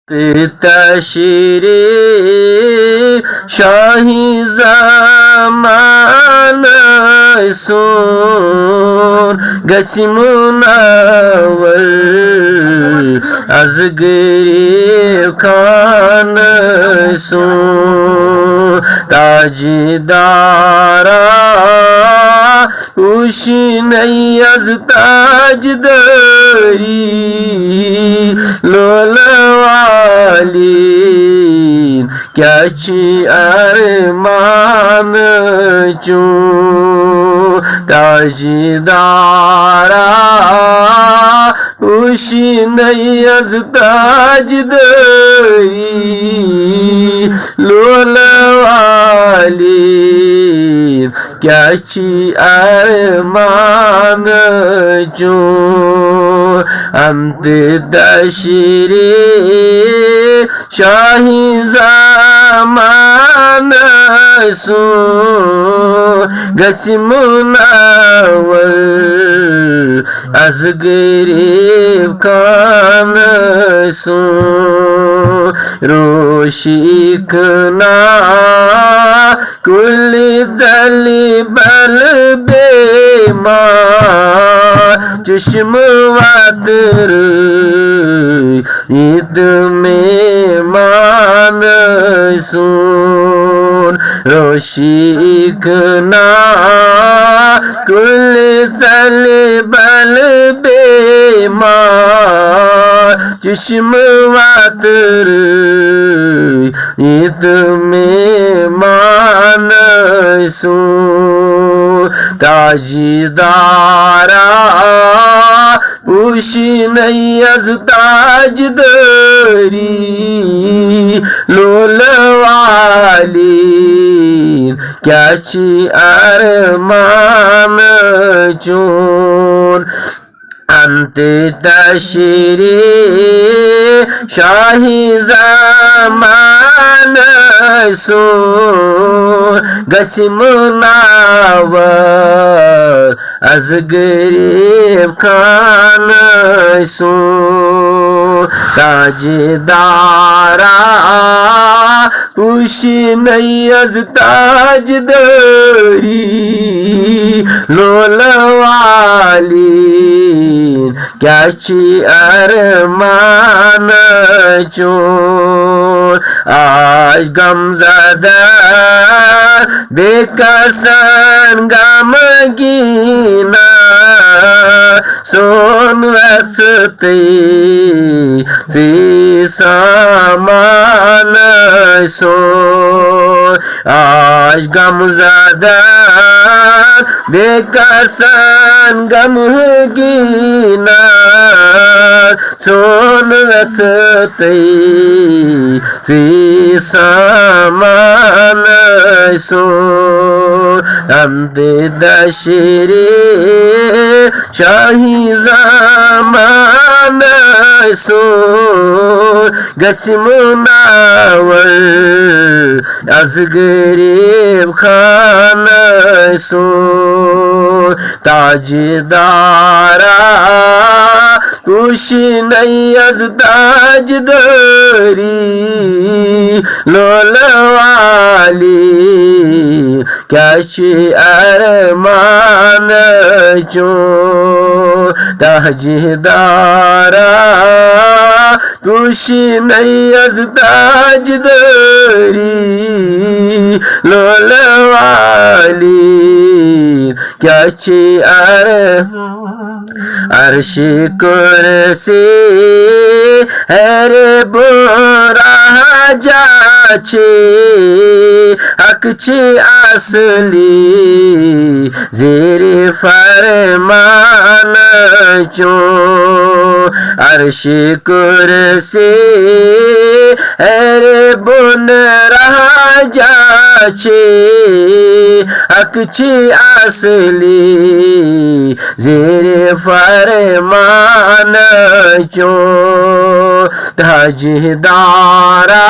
تشریف شاهی زمان سون گسی منور از گریب کان سون تاجدارا وشینی از تاجداری لولوالین کیا چی ارمان چون تاجدارا وشینی از تاجداری لولوالین کیا چی ارمان چون انت تشریف شاهی زمان سون گسی منور از گریب کان سون روشی کنا کلی زلی بل بیمار چشم وادر عید میں مان سون روشی کنا کل سل بل بیمار چشم وادر عید میں مان سون تاجدارا پوشینی از تاجداری لولوالین کیا چی ارمان چون انت تشریف شاهی زمان سون گسی منور از گریب کان سون تاجدارا پوشینی از تاجداری لولوالین کیا چی ارمان چون آج غم زدن بکسن غمگینا سون وسطی زی سامان سون آج غم زدن بکسن غمگینا سون وسطی زی سامان سون حمد تشریف شاهی زمان سون گسی منور از گریب خان سون تاجدارا پوشینی از تاجداری لولوالین کیا چی ارمان چون تاجدارا پوشینی از تاجداری لولوالین کیا چی عرش کرسی هر برا جاچی حق چی اصلی زیر فرمان چون عرش کرسی هر بن رها جاچی حق چی اصلی زیر فرمان چون تاجدارا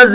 az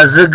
az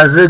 az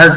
az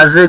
az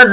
az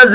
az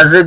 az